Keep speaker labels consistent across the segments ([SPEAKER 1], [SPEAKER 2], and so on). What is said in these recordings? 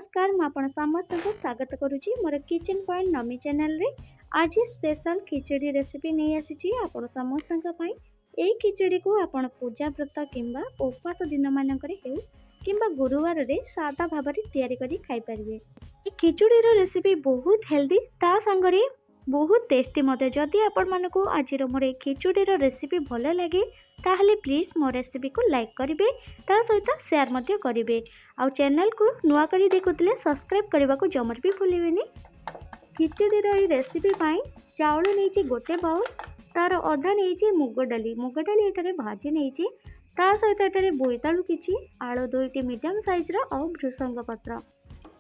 [SPEAKER 1] नमस्कार मु आपण समस्त को स्वागत करुच्ची मोर किचन पॉइंट नमी चैनल रे। आज स्पेशल खिचड़ी रेसिपी नहीं आसी आपण समस्त यही खिचड़ी को आपण पूजा व्रत किंबा उपवास दिन मानक किंबा गुरुवार रे सादा भाव में तैयारी करी खाई परिवे। खिचड़ी रेसिपी बहुत हेल्दी ता संगरे बहुत टेस्टी मते। जदि आपण मानकु आज मोर खिचड़ी रेसिपी भल लगे ताहले प्लीज मो रेसिपी को लाइक करेंगे ता सहित शेयर मध्य करेंगे। आउ चैनल को नुआ करी देखुले सब्सक्राइब करने को जमर भी भूलें। खिचड़ी रेसिपी चाउल नहीं गोटे बाउल तार अधा नहीं मुग डाली ये भाजी नहीं ता सहित ये बोईतालु किछि आलू 2टी मीडियम साइज और भृसंग पत्र।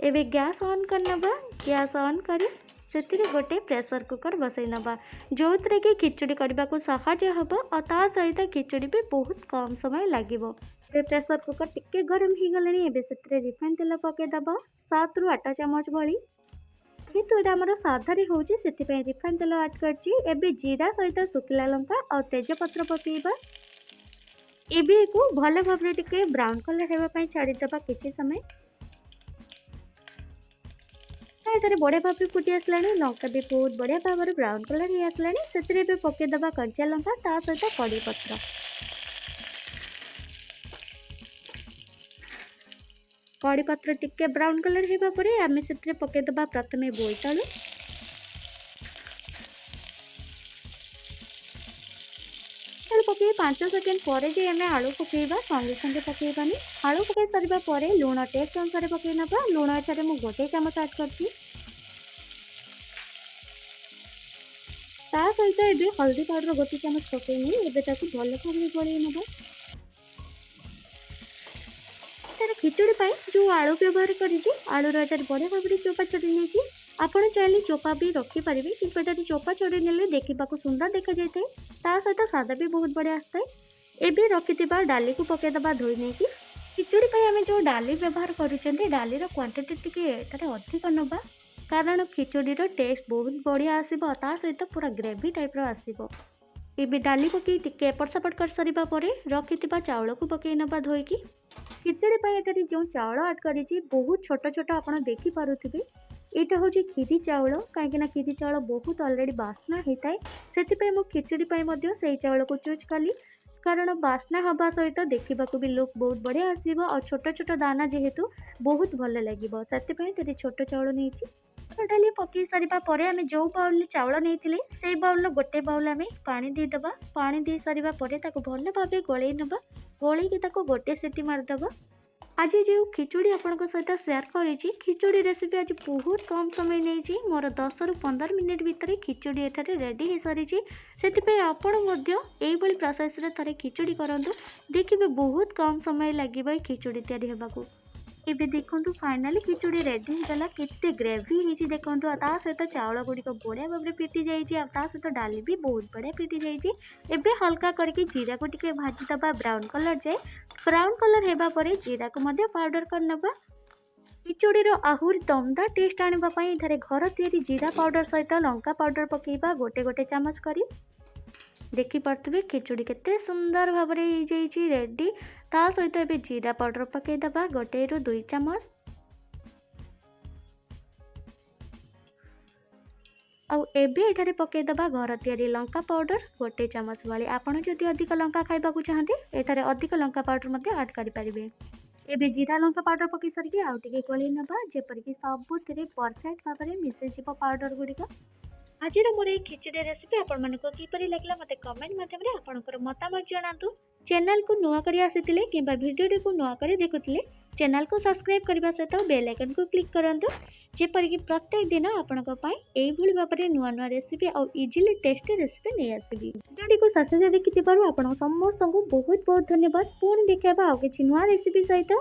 [SPEAKER 1] एबे गैस ऑन करनबा। गैस ऑन करी से गोटे प्रेशर कुकर बसई नबा जो थे कि खिचड़ी करने को साहाय्य हम और ता सहित खिचड़ी भी बहुत कम समय लगे। प्रेशर कुकर टिके गरम हो गले से रिफाइन तेल पकईदब 7 ରୁ 8 चामच भली कितु ये आम साधारे हो रिफाइन तेल ऐड कर जीरा सहित सुखिला लंका और तेजपत्र पकईबा। एबे को भल भाव टिके ब्राउन कलर होगापी छाड़ीदबा किसी समय। ये बढ़िया भाव फुटी आसला लंका भी बहुत बढ़िया भाव में ब्राउन कलर हो आसला से पकईदबा कंचा लंका ता सहित कड़ी पत्र। कड़ी पत्र टिके ब्राउन कलर होगा आम से पकईदबा प्रथम बोईतालु पकई 5 सेकेंड पर जे आम आलू पकईबा संगे संगे पकईबानी। आलू पकई सारा पर लुण टेस्ट अनुसार पकई नबा। लुण एठारे मु 1 चामच ऐड करछि ता सहित ए हल्दी पाउडर 1 चामच पकईनी। एबे ताकू भल भाव गोलई नबा। खिचड़ी पाई जो आलू व्यवहार करी आलूर एटार बढ़िया भाव में चोपा छड़ी नहीं आपड़ चाहिए चोपा भी रखिपारे कि चोपा छड़ी ने देखा सुंदर देखा जाए ता सहित स्वाद भी बहुत बढ़िया आसता है। एबे रखि डाली को पकईदबा धोई नहीं कि खिचड़ी पाई आम जो डाली व्यवहार करें डालीर क्वांटिटी टिके अधिक नबा कारण खिचड़ी टेस्ट बहुत बढ़िया आसो ता सहित पूरा ग्रेवी टाइप आसो। ये डाली पकई टिके एपट सेपट कर सारा पर रखि चाउल को पकई नबा धोईकी। खिचड़ी पाई जो चाउल ऐड करी बहुत छोट छोट आप देखिपे यहाँ हूँ खीरी चाउल कहीं खीरी चाउल बहुत अलरेडी बास्ना होता है से खिचड़ी पाई से चाउल को चूज कली कारण बास्ना हवा सहित देखा भी लुक बहुत बढ़िया आसो और छोट छोट दाना जेहेतु बहुत भल लगे से छोट चाउल नहीं डाली पकई सारा पर आम जो बाउल चाउल नहीं से बाउल गोटे बाउल आम पानी देदेबा। पानी दे सारा पर भल भाव गोलई नबा। गोलैकी गोटे सीटी मारदेबा। आज जो खिचड़ी आपण सहित शेयर करी खिचड़ी रेसिपी आज बहुत कम समय नहीं मोर 10 ରୁ 15 मिनिट भितर खिचड़ी एठारे रेडी हो सारी से आपण यही प्रोसेस रे थरे खिचड़ी करंतु देखिए बहुत कम समय लगे खिचड़ी तैयारी होगा। ये देखो फाइनाली खिचड़ी रेडी होगा केते ग्रेवी होती देखो ता सहित चाउल गुड़िक बढ़िया भाव में फिटी जाइए सहित डाली भी बहुत बढ़िया फिटी जाइए। एबे हल्का करके जीरा को टिके भाजीदबा ब्राउन कलर जाए। ब्राउन कलर होगा पर जीरा को मध्य पाउडर करनबा। खिचड़ी आहुरी दमदार टेस्ट आने घर तैयारी जीरा पाउडर सहित लंका पाउडर पकईबा गोटे गोटे चामच करी देखिपे खिचड़ी केते सुंदर भाव में रेडी ता सहित ए जीरा पाउडर पकईदबा 1 ରୁ 2 चामच आउ एबे एठारे पकईदबा घर तैयारी लंका पाउडर 1 चामच वाली। आपड़ जदि अधिक लंका खाइबा चाहते एठारे अधिक लंका पाउडर ऐड करें। एबे जीरा लंका पाउडर पकई सारिकी आउ टिके गोलई नबा जेपरिक सबुथिरे परफेक्ट भाव में मिसई जिवो पाउडर गुड़िक। आज मोर ये खिचड़ी रेसिपी आपण मानको किपरि लागला मते कमेंट माध्यम रे आपनकर मतामत जणातु। चैनल को नुआ करी आसीतिले किबा वीडियो को नुआ करी देखुतिले चैनल को सब्सक्राइब करबा सहित बेल आइकन को क्लिक करंतु जेपरिक प्रत्येक दिन आपनक पई एई भली भाबरे नुआ नुआ रेसिपी और इजीली टेस्टी रेसिपी नै आसीबी। वीडियो को शेष देखिथिबारु आपन समस्त को बहुत बहुत धन्यवाद। पुणी देखाबा आ किछि नुआ रेसिपी सहित।